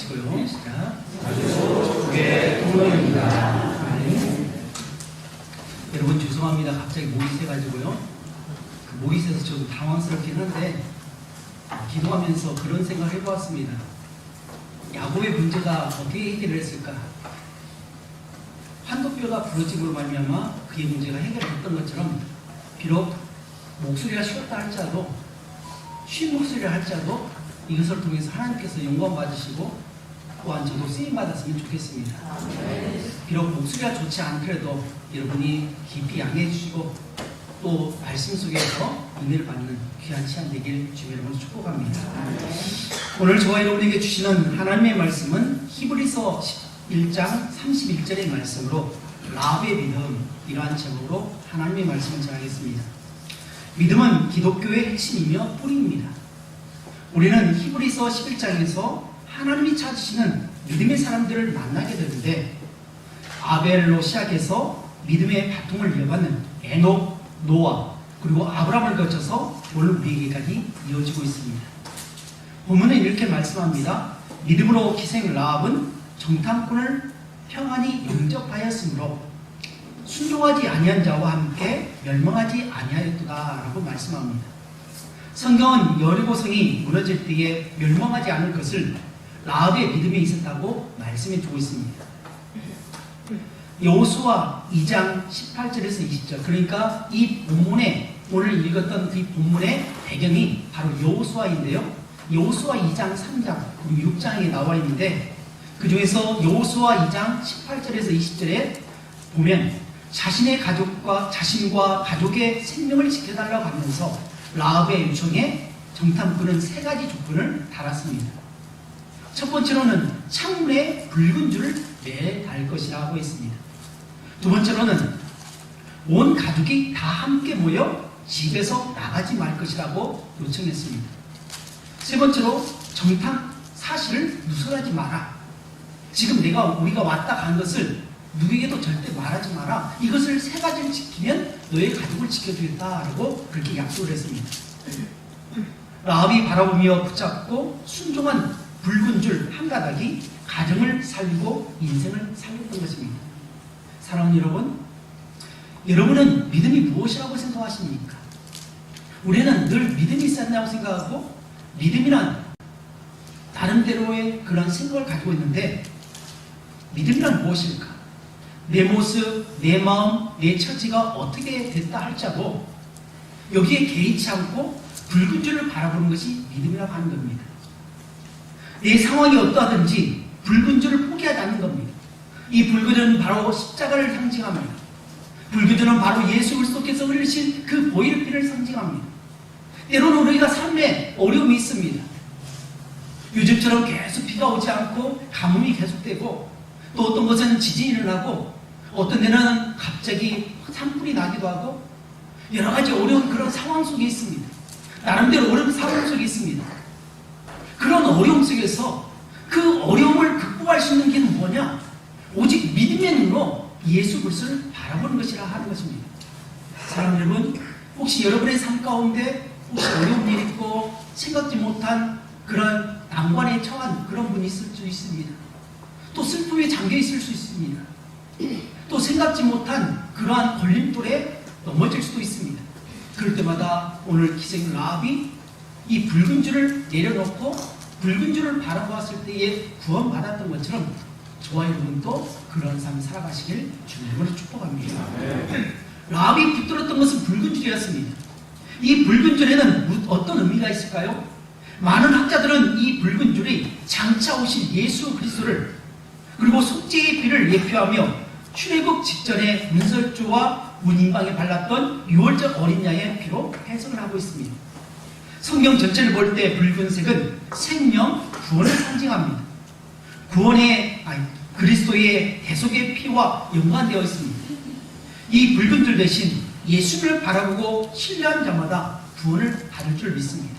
하시고요. 시작. 주의 통로입니다. 여러분 죄송합니다. 갑자기 목이 새가지고요. 목이 새서 좀 당황스럽긴 한데 기도하면서 그런 생각을 해보았습니다. 야곱의 문제가 어떻게 해결을 했을까? 환도뼈가 부러짐으로 말미암아 그의 문제가 해결됐던 것처럼 비록 목소리가 쉬었다 할지라도 쉰 목소리를 할지라도 이것을 통해서 하나님께서 영광 받으시고 또한 저도 쓰임 받았으면 좋겠습니다. 비록 목소리가 좋지 않더라도 여러분이 깊이 양해해 주시고 또 말씀 속에서 은혜를 받는 귀한 시간 되길 주의 이름으로 축복합니다. 오늘 저와 여러분에게 주시는 하나님의 말씀은 히브리서 1장 31절의 말씀으로 라합의 믿음, 이러한 제목으로 하나님의 말씀을 전하겠습니다. 믿음은 기독교의 핵심이며 뿌리입니다. 우리는 히브리서 11장에서 하나님이 찾으시는 믿음의 사람들을 만나게 되는데 아벨로 시작해서 믿음의 바통을 이어받는 에녹, 노아, 그리고 아브라함을 거쳐서 오늘 우리에게까지 이어지고 있습니다. 본문은 이렇게 말씀합니다. 믿음으로 기생 라합은 정탐꾼을 평안히 영접하였으므로 순종하지 아니한 자와 함께 멸망하지 아니하였도다 라고 말씀합니다. 성경은 여리고성이 무너질 때에 멸망하지 않을 것을 라합의 믿음에 있었다고 말씀해 주고 있습니다. 여호수아 2장 18절에서 20절, 그러니까 이 본문에 오늘 읽었던 이 본문의 배경이 바로 여호수아인데요. 여호수아 2장 3장 그리고 6장에 나와 있는데 그 중에서 여호수아 2장 18절에서 20절에 보면 자신의 가족과 자신과 가족의 생명을 지켜달라고 하면서 라합의 요청에 정탐꾼은 세 가지 조건을 달았습니다. 첫 번째로는 창문에 붉은 줄을 매달 것이라고 했습니다. 두 번째로는 온 가족이 다 함께 모여 집에서 나가지 말 것이라고 요청했습니다. 세 번째로 정탐 사실을 누설하지 마라. 지금 우리가 왔다 간 것을 누구에게도 절대 말하지 마라. 이것을 세 가지를 지키면 너의 가족을 지켜주겠다라고 그렇게 약속을 했습니다. 라합이 바라보며 붙잡고 순종한 붉은 줄 한 가닥이 가정을 살리고 인생을 살렸던 것입니다. 사랑하는 여러분, 여러분은 믿음이 무엇이라고 생각하십니까? 우리는 늘 믿음이 있었냐고 생각하고 믿음이란 나름대로의 그런 생각을 가지고 있는데 믿음이란 무엇일까? 내 모습, 내 마음, 내 처지가 어떻게 됐다 할지라도 여기에 개의치 않고 붉은 줄을 바라보는 것이 믿음이라고 하는 겁니다. 내 상황이 어떠하든지 붉은 줄을 포기하지 않는 겁니다. 이 붉은 줄은 바로 십자가를 상징합니다. 붉은 줄은 바로 예수 그리스도께서 흘리신 그 보혈 피를 상징합니다. 때로는 우리가 삶에 어려움이 있습니다. 요즘처럼 계속 비가 오지 않고 가뭄이 계속되고 또 어떤 것은 지진이 일어나고 어떤 데는 갑자기 산불이 나기도 하고 여러 가지 어려운 그런 상황 속에 있습니다. 나름대로 어려운 상황 속에 있습니다. 그런 어려움 속에서 그 어려움을 극복할 수 있는 게 뭐냐? 오직 믿음의 눈으로 예수 그리스도를 바라보는 것이라 하는 것입니다. 사랑하는 여러분, 혹시 여러분의 삶 가운데 혹시 어려운 일이 있고 생각지 못한 그런 난관에 처한 그런 분이 있을 수 있습니다. 또 슬픔에 잠겨 있을 수 있습니다. 또 생각지 못한 그러한 걸림돌에 넘어질 수도 있습니다. 그럴 때마다 오늘 기생 라합이 이 붉은 줄을 내려놓고 붉은 줄을 바라보았을 때에 구원받았던 것처럼 저와 여러분도 그런 삶을 살아가시길 주님으로 축복합니다. 라합이 붙들었던 것은 붉은 줄이었습니다. 이 붉은 줄에는 어떤 의미가 있을까요? 많은 학자들은 이 붉은 줄이 장차 오신 예수 그리스도를 그리고 속죄의 피를 예표하며 출애굽 직전에 문설주와 문인방에 발랐던 6월절 어린 양의 피로 해석을 하고 있습니다. 성경 전체를 볼 때 붉은색은 생명, 구원을 상징합니다. 그리스도의 대속의 피와 연관되어 있습니다. 이 붉은 줄 대신 예수를 바라보고 신뢰하는 자마다 구원을 받을 줄 믿습니다.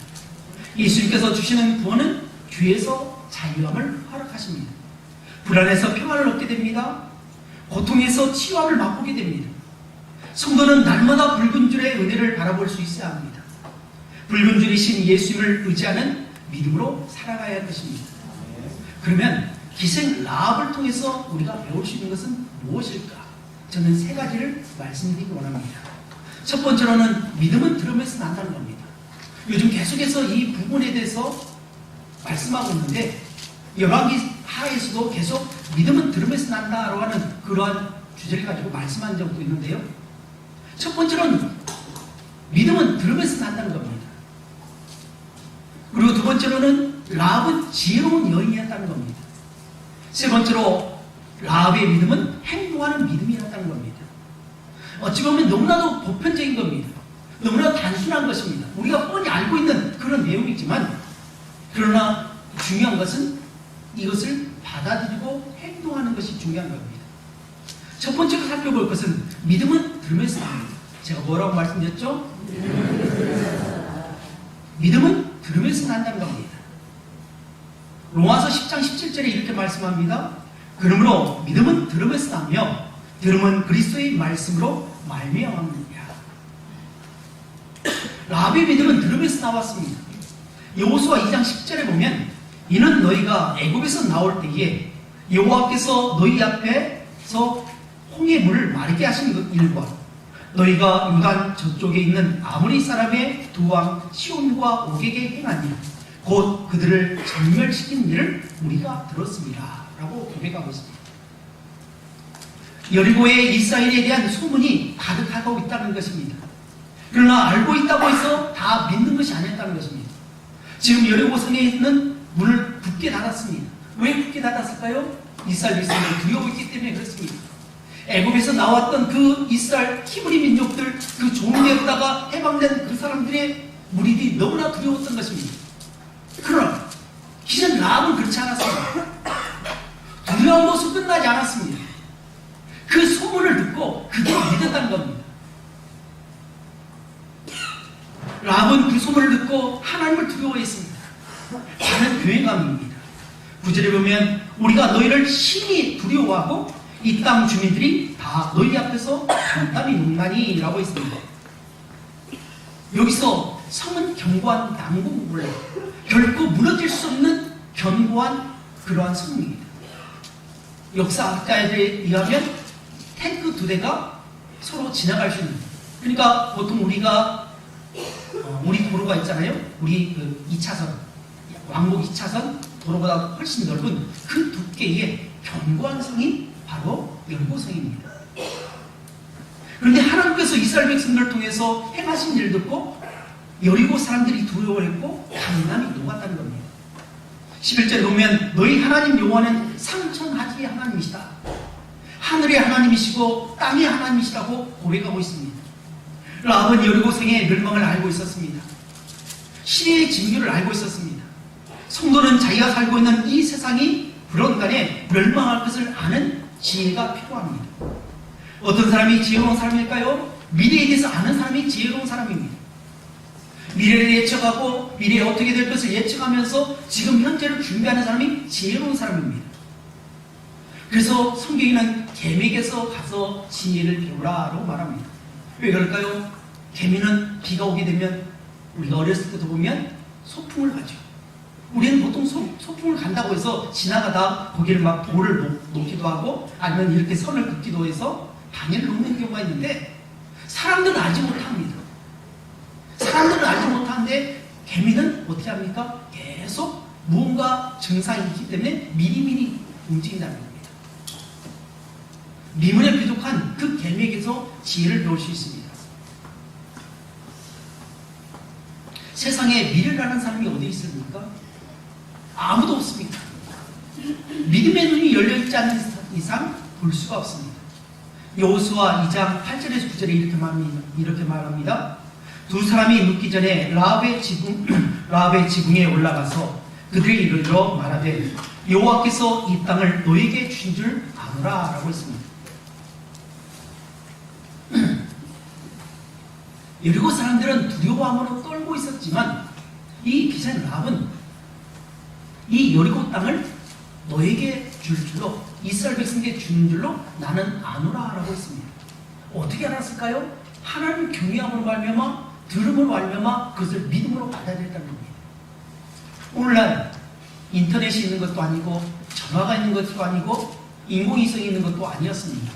예수님께서 주시는 구원은 죄에서 자유함을 허락하십니다. 불안에서 평안을 얻게 됩니다. 고통에서 치유함을 맛보게 됩니다. 성도는 날마다 붉은 줄의 은혜를 바라볼 수 있어야 합니다. 붉은 줄이신 예수님을 의지하는 믿음으로 살아가야 할 것입니다. 그러면 기생 라합을 통해서 우리가 배울 수 있는 것은 무엇일까? 저는 세 가지를 말씀드리기 원합니다. 첫 번째로는 믿음은 들음에서 난다는 겁니다. 요즘 계속해서 이 부분에 대해서 말씀하고 있는데 열왕기 하에서도 계속 믿음은 들음에서 난다라고 하는 그러한 주제를 가지고 말씀한 적도 있는데요. 첫 번째로는 믿음은 들음에서 난다는 겁니다. 그리고 두 번째로는 라합은 지혜로운 여인이었다는 겁니다. 세 번째로 라합의 믿음은 행동하는 믿음이었다는 겁니다. 어찌 보면 너무나도 보편적인 겁니다. 너무나 단순한 것입니다. 우리가 뻔히 알고 있는 그런 내용이지만 그러나 중요한 것은 이것을 받아들이고 행동하는 것이 중요한 겁니다. 첫 번째로 살펴볼 것은 믿음은 들음에서 납니다. 제가 뭐라고 말씀드렸죠? 믿음은 들음에서 난다는 겁니다. 로마서 10장 17절에 이렇게 말씀합니다. 그러므로 믿음은 들음에서 나며 들음은 그리스도의 말씀으로 말미암느니라. 라합의 믿음은 들음에서 나왔습니다. 여호수아 2장 10절에 보면 이는 너희가 애굽에서 나올 때에 여호와께서 너희 앞에서 홍해 물을 마르게 하신 일과 너희가 요단 저쪽에 있는 아모리 사람의 두 왕 시온과 오게게 행한 일 곧 그들을 전멸시킨 일을 우리가 들었습니다 라고 고백하고 있습니다. 여리고의 이스라엘에 대한 소문이 가득하고 있다는 것입니다. 그러나 알고 있다고 해서 다 믿는 것이 아니었다는 것입니다. 지금 여리고 성에 있는 문을 굳게 닫았습니다. 왜 굳게 닫았을까요? 이스라엘 백성들이 두려워했기 때문에 그렇습니다. 애굽에서 나왔던 그 이스라엘 히브리 민족들, 그 종되었다가 해방된 그 사람들의 무리들이 너무나 두려웠던 것입니다. 그러나 기존 라합은 그렇지 않았습니다. 두려운 모습 끝나지 않았습니다. 그 소문을 듣고 그대로 믿었다는 겁니다. 라합은 그 소문을 듣고 하나님을 두려워했습니다. 다른 교회감입니다. 9절에 보면 우리가 너희를 심히 두려워하고 이 땅 주민들이 다 너희 앞에서 담담히 눕나니 라고 했습니다. 여기서 성은 견고한 난공불락, 결코 무너질 수 없는 견고한 그러한 성입니다. 역사학자에 의하면 탱크 두 대가 서로 지나갈 수 있는, 그러니까 보통 우리가 우리 도로가 있잖아요. 우리 그 2차선 왕복 2차선 도로보다 훨씬 넓은 그 두께의 견고한 성이 바로 여리고성입니다. 그런데 하나님께서 이스라엘 백성들을 통해서 행하신 일을 듣고 여리고 사람들이 두려워했고 담담히 녹았다는 겁니다. 11절에 보면 너희 하나님 여호와는 상천하지의 하나님이시다. 하늘의 하나님이시고 땅의 하나님이시라고 고백하고 있습니다. 라합은 여리고성의 멸망을 알고 있었습니다. 시대의 징조를 알고 있었습니다. 성도는 자기가 살고 있는 이 세상이 불언간에 멸망할 것을 아는 지혜가 필요합니다. 어떤 사람이 지혜로운 사람일까요? 미래에 대해서 아는 사람이 지혜로운 사람입니다. 미래를 예측하고 미래에 어떻게 될 것을 예측하면서 지금 현재를 준비하는 사람이 지혜로운 사람입니다. 그래서 성경에는 개미에게서 가서 지혜를 배우라 라고 말합니다. 왜 그럴까요? 개미는 비가 오게 되면 우리가 어렸을 때도 보면 소풍을 가죠. 우리는 보통 소풍을 간다고 해서 지나가다 거기를 막 돌을 놓기도 하고 아니면 이렇게 선을 긋기도 해서 방해를 놓는 경우가 있는데 사람들은 알지 못합니다. 사람들은 알지 못하는데 개미는 어떻게 합니까? 계속 무언가 증상이 있기 때문에 미리미리 움직인다는 겁니다. 미문에 부족한 그 개미에게서 지혜를 배울 수 있습니다. 세상에 미래를 아는 사람이 어디 있습니까? 아무도 없습니다. 믿음의 눈이 열려있지 않는 이상 볼 수가 없습니다. 여호수아 2장 8절에서 9절에 이렇게 말합니다. 두 사람이 눕기 전에 라합의 지붕에 올라가서 그들을 이르러 말하되 여호와께서 이 땅을 너에게 주신 줄 아노라 라고 했습니다. 여리고 사람들은 두려워함으로 떨고 있었지만 이 기생 라합은 이 여리고 땅을 너에게 줄 줄로 이스라엘 백성에게 주는 줄로 나는 아노라 라고 했습니다. 어떻게 알았을까요? 하나님 경외함으로 말미암아 들음으로 말미암아 그것을 믿음으로 받아들였다는 겁니다. 오늘날 인터넷이 있는 것도 아니고 전화가 있는 것도 아니고 인공위성이 있는 것도 아니었습니다.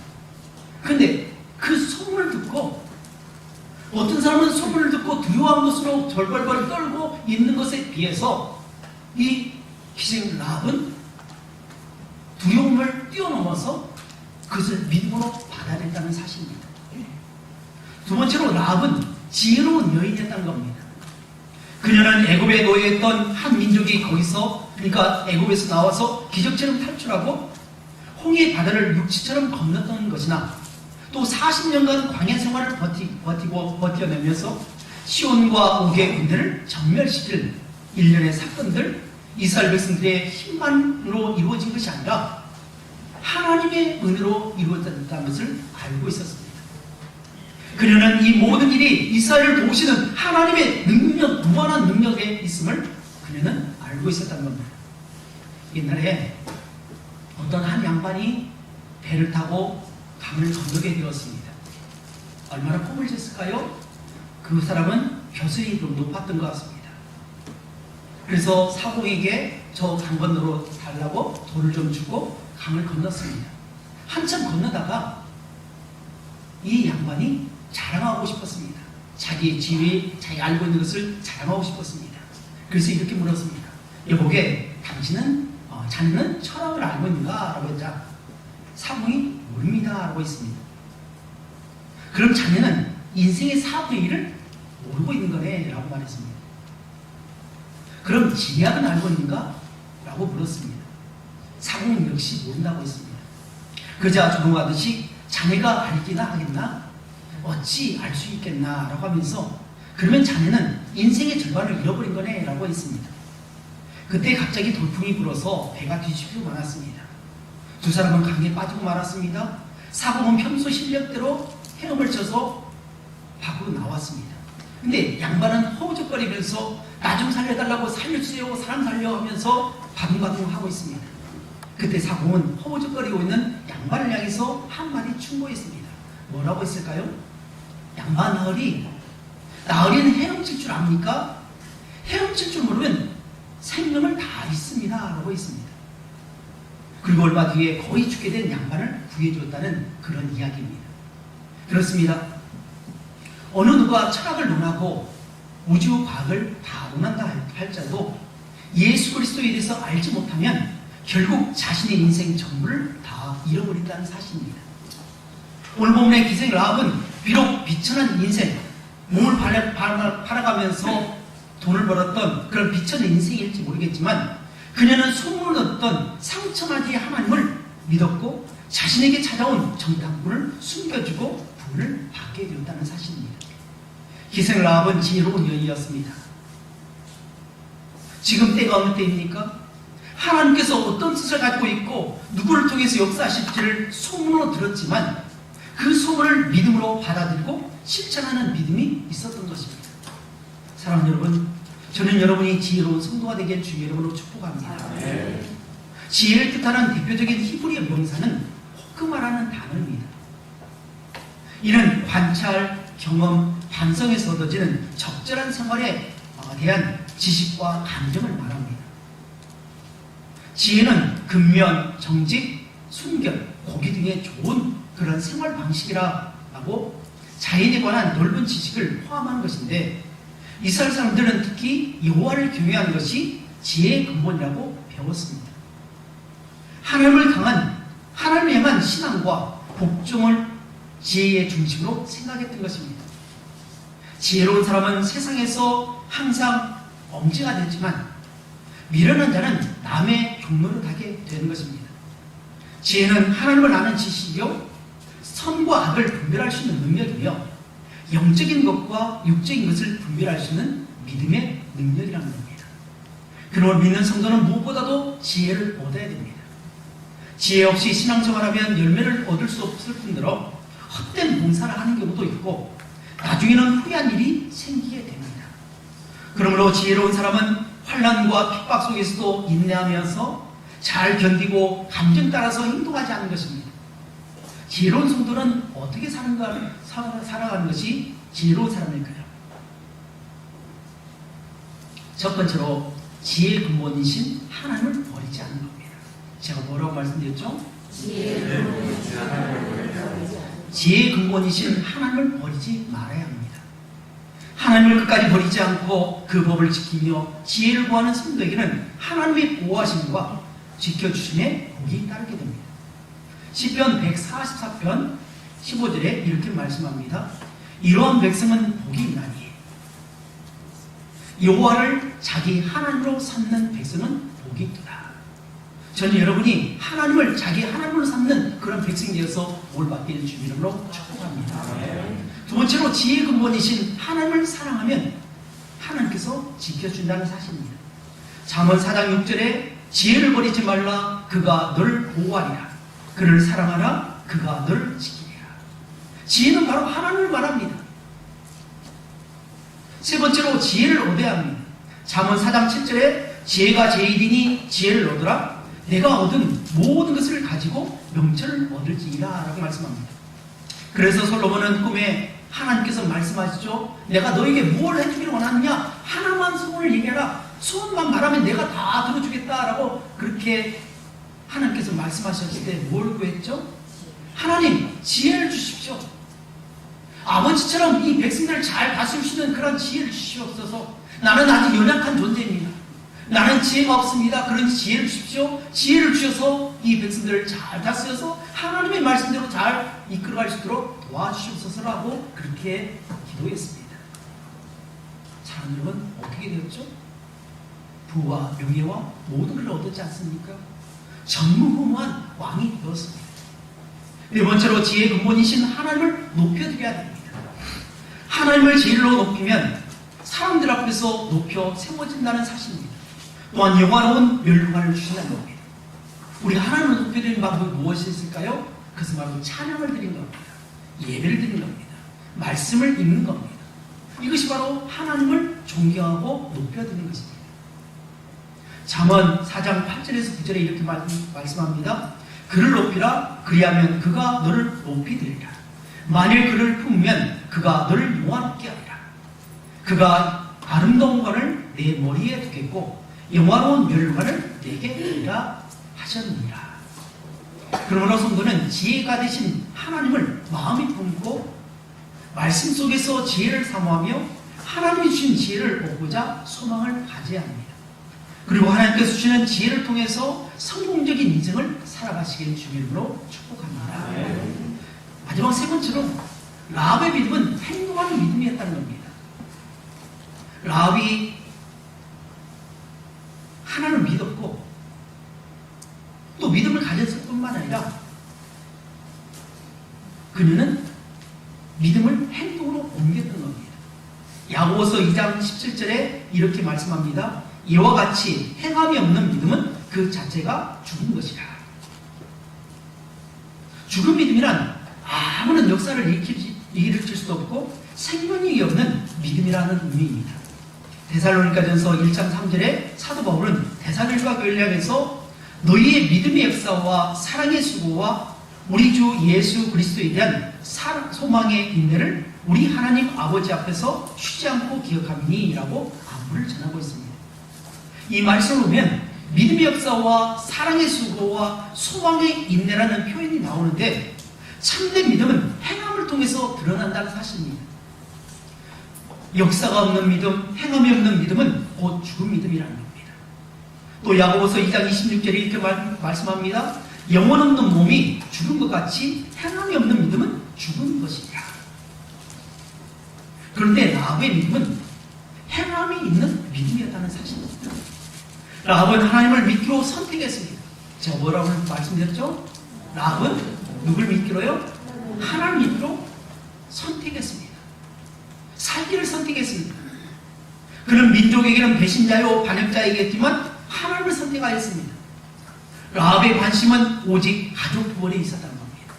근데 그 소문을 듣고 어떤 사람은 소문을 듣고 두려워한 것으로 절벌벌 떨고 있는 것에 비해서 이 기생 라합은 두려움을 뛰어넘어서 그것을 믿음으로 받아들였다는 사실입니다. 두 번째로 라합은 지혜로운 여인이었다는 겁니다. 그녀는 애굽에 노예했던 한 민족이 거기서 그러니까 애굽에서 나와서 기적처럼 탈출하고 홍해 바다를 육지처럼 건넜던 것이나 또 40년간 광야 생활을 버텨내면서 시온과 옥의 군대를 전멸시킬 일련의 사건들 이스라엘 백성들의 힘만으로 이루어진 것이 아니라 하나님의 은혜로 이루어졌다는 것을 알고 있었습니다. 그녀는 이 모든 일이 이스라엘을 도우시는 하나님의 능력, 무한한 능력에 있음을 그녀는 알고 있었다는 겁니다. 옛날에 어떤 한 양반이 배를 타고 강을 건너게 되었습니다. 얼마나 꿈을 졌을까요? 그 사람은 벼슬이 좀 높았던 것 같습니다. 그래서 사공에게 저 강 건너로 달라고 돈을 좀 주고 강을 건넜습니다. 한참 건너다가 이 양반이 자랑하고 싶었습니다. 자기의 지위, 자기 알고 있는 것을 자랑하고 싶었습니다. 그래서 이렇게 물었습니다. 여보게, 자네는 철학을 알고 있는가? 라고 했자 사공이 모릅니다. 라고 했습니다. 그럼 자네는 인생의 4분의 1을 모르고 있는 거네? 라고 말했습니다. 그럼 진리학은 알고 있는가? 라고 물었습니다. 사공은 역시 모른다고 했습니다. 그러자 조롱하듯이 자네가 알기나 하겠나? 어찌 알 수 있겠나? 라고 하면서 그러면 자네는 인생의 절반을 잃어버린 거네? 라고 했습니다. 그때 갑자기 돌풍이 불어서 배가 뒤집히고 말았습니다. 두 사람은 강에 빠지고 말았습니다. 사공은 평소 실력대로 헤엄을 쳐서 밖으로 나왔습니다. 근데 양반은 허우적거리면서 나 좀 살려달라고 살려주세요, 사람 살려 하면서 바둥바둥 하고 있습니다. 그때 사공은 허우적거리고 있는 양반을 향해서 한마디 충고했습니다. 뭐라고 했을까요? 양반 나으리는 헤엄칠 줄 압니까? 헤엄칠 줄 모르면 생명을 다 잃습니다. 라고 했습니다. 그리고 얼마 뒤에 거의 죽게 된 양반을 구해주었다는 그런 이야기입니다. 그렇습니다. 어느 누가 철학을 논하고 우주 과학을 다 논한다 할지라도 예수 그리스도에 대해서 알지 못하면 결국 자신의 인생 전부를 다 잃어버린다는 사실입니다. 오늘 본문의 기생 라합은 비록 비천한 인생, 몸을 팔아가면서 돈을 벌었던 그런 비천한 인생일지 모르겠지만 그녀는 소문을 얻던 상처마디의 하나님을 믿었고 자신에게 찾아온 정탐꾼을 숨겨주고 부를 받게 되었다는 사실입니다. 기생 라합은 지혜로운 여인이었습니다. 지금 때가 어느 때입니까? 하나님께서 어떤 뜻을 갖고 있고 누구를 통해서 역사하실지를 소문으로 들었지만 그 소문을 믿음으로 받아들이고 실천하는 믿음이 있었던 것입니다. 사랑하는 여러분, 저는 여러분이 지혜로운 성도가 되길 주의 이름으로 축복합니다. 지혜를 뜻하는 대표적인 히브리어 명사는 호크마라는 단어입니다. 이는 관찰, 경험, 반성에서 얻어지는 적절한 생활에 대한 지식과 감정을 말합니다. 지혜는 근면, 정직, 순결, 고기 등의 좋은 그런 생활 방식이라고 자연에 관한 넓은 지식을 포함한 것인데 이스라엘 사람들은 특히 여호와를 경외하는 것이 지혜의 근본이라고 배웠습니다. 하나님을 향한 신앙과 복종을 지혜의 중심으로 생각했던 것입니다. 지혜로운 사람은 세상에서 항상 엄지가 되지만 미련한 자는 남의 종로를 하게 되는 것입니다. 지혜는 하나님을 아는 지식이요 선과 악을 분별할 수 있는 능력이며 영적인 것과 육적인 것을 분별할 수 있는 믿음의 능력이라는 겁니다. 그놈을 믿는 성도는 무엇보다도 지혜를 얻어야 됩니다. 지혜 없이 신앙생활하면 열매를 얻을 수 없을 뿐더러 헛된 봉사를 하는 경우도 있고 나중에는 후회한 일이 생기게 됩니다. 그러므로 지혜로운 사람은 환난과 핍박 속에서도 인내하면서 잘 견디고 감정 따라서 행동하지 않는 것입니다. 지혜로운 성도는 어떻게 살아가는 것이 지혜로운 사람일까요? 첫 번째로 지혜의 근본이신 하나님을 버리지 않는 겁니다. 제가 뭐라고 말씀드렸죠? 지혜의 근본이신 하나님을 버리지 말아야 합니다. 하나님을 끝까지 버리지 않고 그 법을 지키며 지혜를 구하는 성도에게는 하나님의 보호하심과 지켜주심에 복이 따르게 됩니다. 시편 144편 15절에 이렇게 말씀합니다. 이러한 백성은 복이 있나니 여호와를 자기 하나님으로 삼는 백성은 복이 있도다. 저는 여러분이 하나님을 자기 하나님으로 삼는 그런 백성이 되어서 올 받길 주 이름으로 축복합니다. 두 번째로 지혜의 근본이신 하나님을 사랑하면 하나님께서 지켜준다는 사실입니다. 잠언 4장 6절에 지혜를 버리지 말라 그가 널 보호하리라. 그를 사랑하라 그가 널 지키리라. 지혜는 바로 하나님을 말합니다. 세 번째로 지혜를 얻어야 합니다. 잠언 4장 7절에 지혜가 제일이니 지혜를 얻으라. 내가 얻은 모든 것을 가지고 명철을 얻을지이다 라고 말씀합니다. 그래서 솔로몬은 꿈에 하나님께서 말씀하시죠. 내가 너에게 뭘 해주기를 원하느냐? 하나만 소원을 얘기해라. 소원만 말하면 내가 다 들어주겠다라고 그렇게 하나님께서 말씀하셨을 때 뭘 구했죠? 하나님 지혜를 주십시오. 아버지처럼 이 백성들을 잘 다스리시는 그런 지혜를 주시옵소서. 나는 아직 연약한 존재입니다. 나는 지혜가 없습니다. 그런 지혜를 주십시오. 지혜를 주셔서 이 백성들을 잘 다스려서 하나님의 말씀대로 잘 이끌어갈 수 있도록 도와주시옵소서라고 그렇게 기도했습니다. 사람 여러분 어떻게 되었죠? 부와 명예와 모든 걸 얻었지 않습니까? 전무후무한 왕이 되었습니다. 네 번째로 지혜의 근본이신 하나님을 높여드려야 됩니다. 하나님을 제일로 높이면 사람들 앞에서 높여 세워진다는 사실입니다. 또한 영화로운 멸류관을 주신다는 겁니다. 우리가 하나님을 높여드리는 방법이 무엇이 있을까요? 그것은 바로 찬양을 드리는 겁니다. 예배를 드리는 겁니다. 말씀을 읽는 겁니다. 이것이 바로 하나님을 존경하고 높여드리는 것입니다. 잠언 4장 8절에서 9절에 이렇게 말씀합니다. 그를 높이라. 그리하면 그가 너를 높이 들리라. 만일 그를 품으면 그가 너를 영화롭게 하리라. 그가 아름다운 관을 내 머리에 두겠고 영화로운 멸관을 내게 드리라 하셨느니라. 그러므로 성도는 지혜가 되신 하나님을 마음에 품고 말씀 속에서 지혜를 사모하며 하나님이 주신 지혜를 얻고자 소망을 가져야 합니다. 그리고 하나님께서 주시는 지혜를 통해서 성공적인 인생을 살아가시길 주 이름으로 축복합니다. 마지막 세 번째로 라합의 믿음은 행동하는 믿음이었다는 겁니다. 라합이 하나님을 믿었고 또 믿음을 가졌을 뿐만 아니라 그녀는 믿음을 행동으로 옮겼던 겁니다. 야고보서 2장 17절에 이렇게 말씀합니다. 이와 같이 행함이 없는 믿음은 그 자체가 죽은 것이라. 죽은 믿음이란 아무런 역사를 일으킬 수도 없고 생명력이 없는 믿음이라는 의미입니다. 데살로니가전서 1장 3절에 사도 바울은 데살로니가 교회를 향해서 너희의 믿음의 역사와 사랑의 수고와 우리 주 예수 그리스도에 대한 소망의 인내를 우리 하나님 아버지 앞에서 쉬지 않고 기억함이니 라고 안부를 전하고 있습니다. 이 말씀을 보면 믿음의 역사와 사랑의 수고와 소망의 인내라는 표현이 나오는데 참된 믿음은 행함을 통해서 드러난다는 사실입니다. 역사가 없는 믿음, 행함이 없는 믿음은 곧 죽은 믿음이라는 겁니다. 또 야고보서 2장 26절에 이렇게 말씀합니다. 영혼 없는 몸이 죽은 것 같이 행함이 없는 믿음은 죽은 것이다. 그런데 라합의 믿음은 행함이 있는 믿음이었다는 사실입니다. 라합은 하나님을 믿기로 선택했습니다. 제가 뭐라고 말씀드렸죠? 라합은 누굴 믿기로요? 하나님 믿기로 선택했습니다. 살기를 선택했습니다. 그는 민족에게는 배신자요 반역자이겠지만 하나님을 선택하였습니다. 라합의 관심은 오직 가족 부원에 있었다는 겁니다.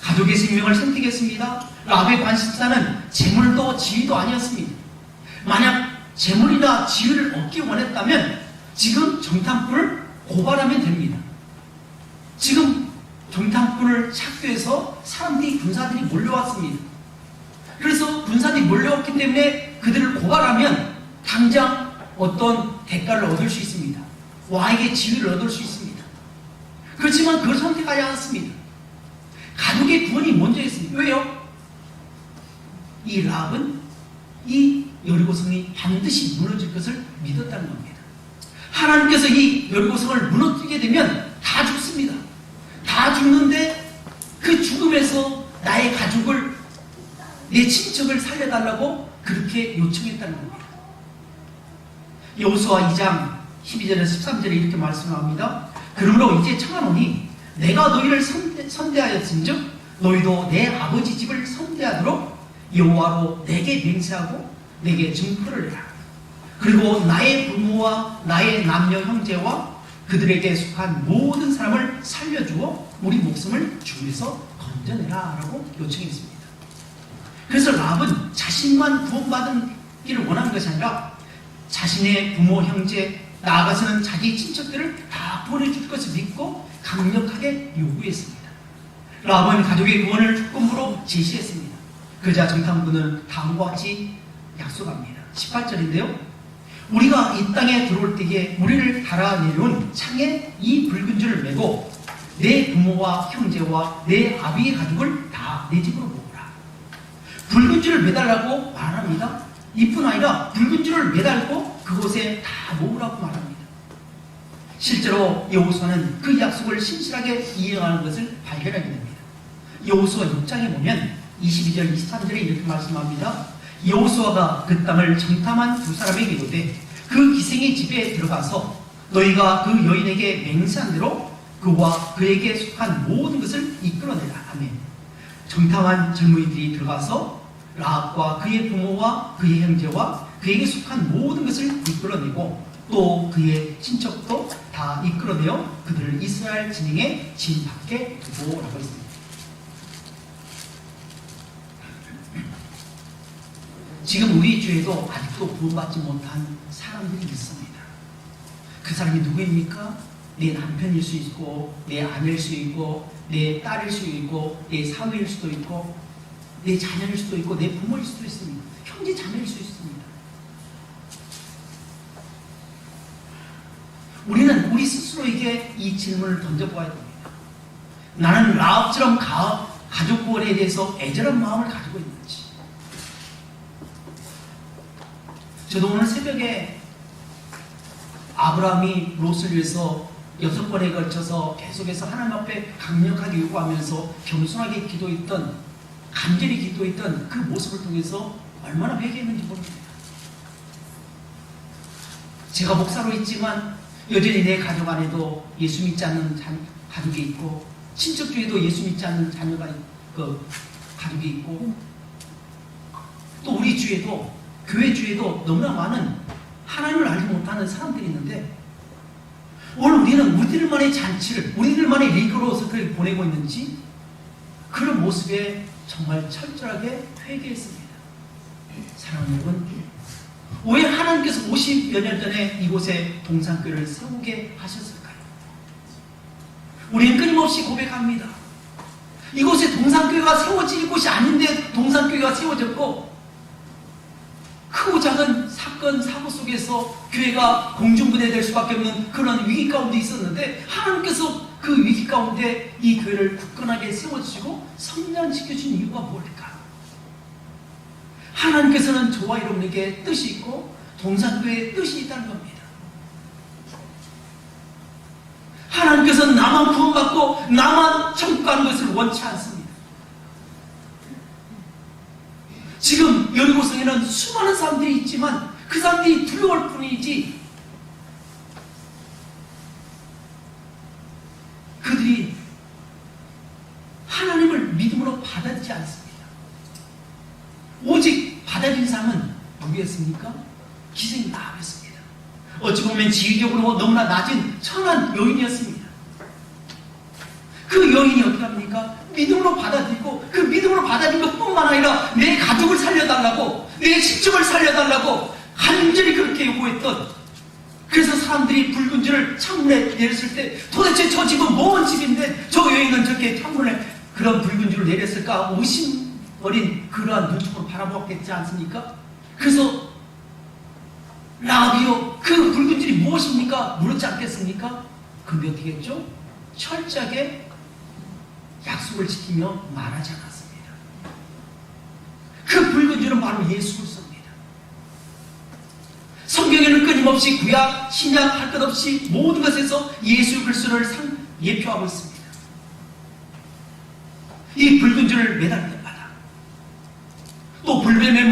가족의 생명을 선택했습니다. 라합의 관심사는 재물도 지위도 아니었습니다. 만약 재물이나 지위를 얻기 원했다면 지금 정탐꾼을 고발하면 됩니다. 지금 정탐꾼을 착수해서 사람들이 군사들이 몰려왔습니다. 그래서 군사들이 몰려왔기 때문에 그들을 고발하면 당장 어떤 대가를 얻을 수 있습니다. 왕에게 지위를 얻을 수 있습니다. 그렇지만 그걸 선택하지 않았습니다. 가족의 구원이 먼저였습니다. 왜요? 이 라합은 이 여리고성이 반드시 무너질 것을 믿었다는 겁니다. 하나님께서 이 여리고성을 무너뜨리게 되면 다 죽습니다. 다 죽는데 그 죽음에서 나의 가족을, 내 친척을 살려달라고 그렇게 요청했다는 겁니다. 여호수아 2장 12절에서 13절에 이렇게 말씀합니다. 그러므로 이제 청하노니 내가 너희를 선대하였은즉 너희도 내 아버지 집을 선대하도록 여호와로 내게 맹세하고 내게 증거를 해라. 그리고 나의 부모와 나의 남녀 형제와 그들에게 속한 모든 사람을 살려주어 우리 목숨을 죽음에서 건져내라 라고 요청했습니다. 그래서 라합은 자신만 구원받기를 원하는 것이 아니라 자신의 부모, 형제, 나아가서는 자기 친척들을 다 보내줄 것을 믿고 강력하게 요구했습니다. 라합은 가족의 구원을 조건부로 제시했습니다. 그러자 정탐꾼은 다음과 같이 약속합니다. 18절인데요. 우리가 이 땅에 들어올 때에 우리를 달아 내려온 창에 이 붉은 줄을 메고 내 부모와 형제와 내 아비의 가족을 다 내 집으로 모으라. 붉은 줄을 매달라고 말합니다. 이뿐 아니라 붉은 줄을 매달고 그곳에 다 모으라고 말합니다. 실제로 여호수아는 그 약속을 신실하게 이행하는 것을 발견하게 됩니다. 여호수아 6장에 보면 22절 23절에 이렇게 말씀합니다. 여호수아가 그 땅을 정탐한 두 사람에게 이르되 그 기생의 집에 들어가서 너희가 그 여인에게 맹세한 대로 그와 그에게 속한 모든 것을 이끌어내라 하며 정탐한 젊은이들이 들어가서 라합과 그의 부모와 그의 형제와 그에게 속한 모든 것을 이끌어내고 또 그의 친척도 다 이끌어내어 그들을 이스라엘 진영의 진 밖에 두고 라고 했습니다. 지금 우리 주에도 아직도 구원받지 못한 사람들이 있습니다. 그 사람이 누구입니까? 내 남편일 수 있고 내 아내일 수 있고 내 딸일 수 있고 내 사위일 수도 있고 내 자녀일 수도 있고 내 부모일 수도 있습니다. 형제 자매일 수 있습니다. 우리는 우리 스스로에게 이 질문을 던져보아야 됩니다. 나는 라합처럼 가족 구원에 대해서 애절한 마음을 가지고 있는지. 저도 오늘 새벽에 아브라함이 롯을 위해서 6번에 걸쳐서 계속해서 하나님 앞에 강력하게 요구하면서 겸손하게 기도했던, 간절히 기도했던 그 모습을 통해서 얼마나 회개했는지 모릅니다. 제가 목사로 있지만 여전히 내 가족 안에도 예수 믿지 않는 가족이 있고 친척 중에도 예수 믿지 않는 자녀가 가족이 있고 또 우리 주에도 교회 주에도 너무나 많은 하나님을 알지 못하는 사람들이 있는데 오늘 우리는 우리들만의 잔치를 우리들만의 리그로 어떻게 보내고 있는지 그런 모습에 정말 철저하게 회개했습니다. 사랑하는 여러분, 왜 하나님께서 50여 년 전에 이곳에 동산교회를 세우게 하셨을까요? 우리는 끊임없이 고백합니다. 이곳에 동산교회가 세워질 곳이 아닌데 동산교회가 세워졌고 크고 작은 사건, 사고 속에서 교회가 공중분해될 수밖에 없는 그런 위기 가운데 있었는데 하나님께서 그 위기 가운데 이 교회를 굳건하게 세워주시고 성장시켜주신 이유가 뭘까? 하나님께서는 저와 여러분에게 뜻이 있고 동산교회에 뜻이 있다는 겁니다. 하나님께서는 나만 구원받고 나만 천국 가는 것을 원치 않습니다. 지금 여리고성에는 수많은 사람들이 있지만 그 사람들이 두려울 뿐이지 그들이 하나님을 믿음으로 받아들이지 않습니다. 오직 받아들인 사람은 누구였습니까? 기생이 나아갔습니다. 어찌 보면 지위적으로 너무나 낮은 천한 여인이었습니다. 그 여인이 어떻게 합니까? 믿음으로 받아들이고 그 믿음으로 받아들인 것뿐만 아니라 내 가족을 살려달라고 내 친척을 살려달라고 간절히 그렇게 요구했던 그래서 사람들이 붉은 줄을 창문에 내렸을 때 도대체 저 집은 뭔 집인데 저 여인은 저렇게 창문에 그런 붉은 줄을 내렸을까? 의심 어린 그러한 눈초로 바라보았겠지 않습니까? 그래서 라비요, 그 붉은 줄이 무엇입니까? 물었지 않겠습니까? 그런데 어떻게 했죠? 철저하게 약속을 지키며 말하지 않았습니다. 그 붉은 줄은 바로 예수 그리스도입니다. 성경에는 끊임없이 구약, 신약 할 것 없이 모든 것에서 예수 그리스도를 예표하고 있습니다. 이 붉은 줄을 매달 때마다 또 불뱀에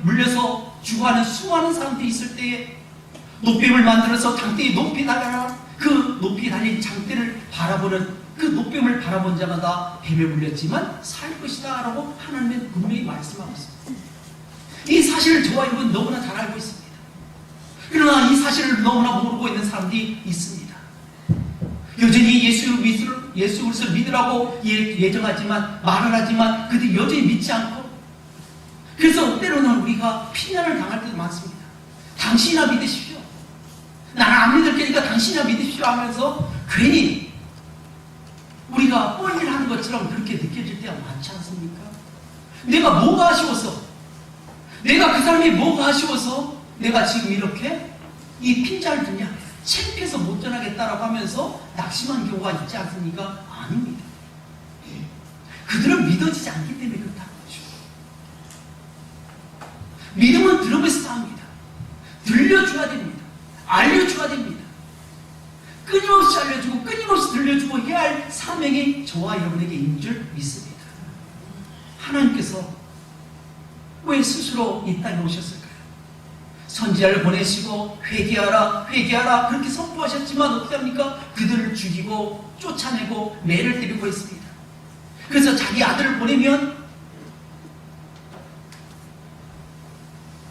물려서 죽어가는 수많은 사람들이 있을 때에 노뱀을 만들어서 장대에 높이 달아라, 그 높이 달린 장대를 바라보는 그 노뱀을 바라본 자마다 뱀에 물렸지만 살 것이다 라고 하나님은 분명히 말씀하고 있습니다. 이 사실을 저와 여러분 너무나 잘 알고 있습니다. 그러나 이 사실을 너무나 모르고 있는 사람들이 있습니다. 여전히 예수 그리스도를 믿으라고 예정하지만 말을 하지만 그들이 여전히 믿지 않고, 그래서 때로는 우리가 피난을 당할 때도 많습니다. 당신이나 믿으십시오. 나는 안 믿을 테니까 당신이나 믿으십시오 하면서 괜히 우리가 뻔히를 하는 것처럼 그렇게 느껴질 때가 많지 않습니까? 내가 뭐가 아쉬워서, 내가 그 사람이 뭐가 아쉬워서 내가 지금 이렇게 이 핀자를 드냐, 창피해서 못 전하겠다라고 하면서 낙심한 경우가 있지 않습니까? 아닙니다. 그들은 믿어지지 않기 때문에 그렇다는 거죠. 믿음은 들으면서 합니다. 들려줘야 됩니다. 알려줘야 됩니다. 끊임없이 알려주고 끊임없이 들려주고 해야 할 사명이 저와 여러분에게 있는 줄 믿습니다. 하나님께서 왜 스스로 이 땅에 오셨을까요? 선지자를 보내시고 회개하라 회개하라 그렇게 선포하셨지만 어떻게 합니까? 그들을 죽이고 쫓아내고 매를 때리고 있습니다. 그래서 자기 아들을 보내면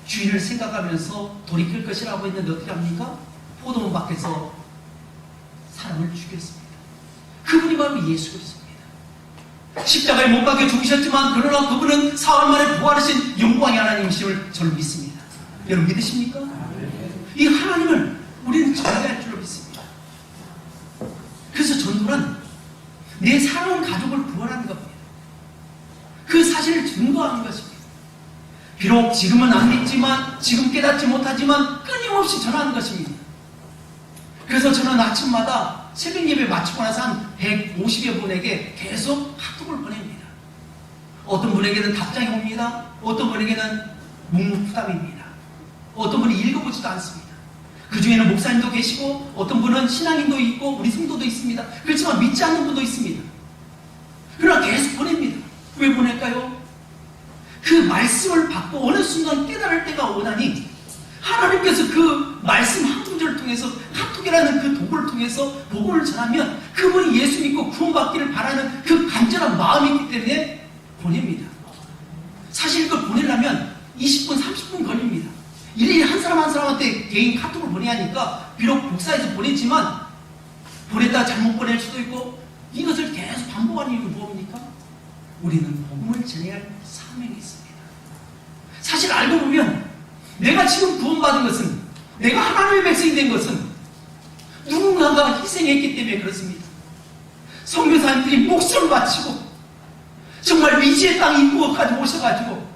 주인을 생각하면서 돌이킬 것이라고 했는데 어떻게 합니까? 포도원 밖에서 사람을 죽였습니다. 그분이 바로 예수 그리스도입니다. 십자가에 못 박혀 죽으셨지만 그러나 그분은 사흘 만에 부활하신 영광의 하나님이심을 저는 믿습니다. 여러분 믿으십니까? 이 하나님을 우리는 전해야 할 줄로 믿습니다. 그래서 전도는 내 사랑하는 가족을 구원하는 겁니다. 그 사실을 증거하는 것입니다. 비록 지금은 안 믿지만, 지금 깨닫지 못하지만 끊임없이 전하는 것입니다. 그래서 저는 아침마다 새벽 예배 마치고 나서 한 150여 분에게 계속 카톡을 보냅니다. 어떤 분에게는 답장이 옵니다. 어떤 분에게는 묵묵부답입니다. 어떤 분이 읽어보지도 않습니다. 그 중에는 목사님도 계시고 어떤 분은 신앙인도 있고 우리 성도도 있습니다. 그렇지만 믿지 않는 분도 있습니다. 그러나 계속 보냅니다. 왜 보낼까요? 그 말씀을 받고 어느 순간 깨달을 때가 오다니 하나님께서 그 말씀 한 구절을 통해서 카톡이라는 그 도구를 통해서 복음을 전하면 그분이 예수 믿고 구원받기를 바라는 그 간절한 마음이 있기 때문에 보냅니다. 사실 이걸 보내려면 20분, 30분 걸립니다. 일일이 한 사람 한 사람한테 개인 카톡을 보내야 하니까 비록 복사해서 보냈지만 보냈다가 잘못 보낼 수도 있고 이것을 계속 반복하는 이유는 무엇입니까? 우리는 복음을 전해야 할 사명이 있습니다. 사실 알고 보면 내가 지금 구원받은 것은, 내가 하나님의 백성이 된 것은 누군가가 희생했기 때문에 그렇습니다. 선교사님들이 목숨을 바치고 정말 미지의 땅 입구까지 오셔가지고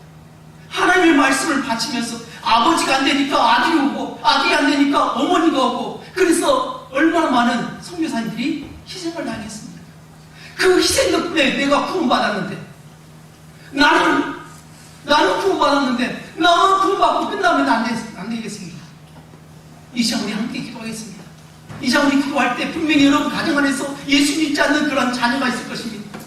하나님의 말씀을 바치면서 아버지가 안 되니까 아들이 오고 아들이 안 되니까 어머니가 오고, 그래서 얼마나 많은 선교사님들이 희생을 당했습니다. 그 희생 덕분에 내가 구원받았는데, 나는 구원받았는데 나는 구원받고 끝나면 안 되겠습니다. 이 시간 우리 함께 기도하겠습니다. 이 시간 우리 기도할 때 분명히 여러분 가정 안에서 예수 믿지 않는 그런 자녀가 있을 것입니다.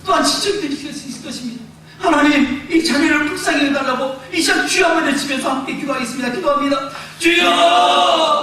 또한 지적들이 있을 것입니다. 하나님, 이 자녀를 불쌍히 해달라고 이 시간 주여 한번 외치면서 함께 기도하겠습니다. 기도합니다. 주여!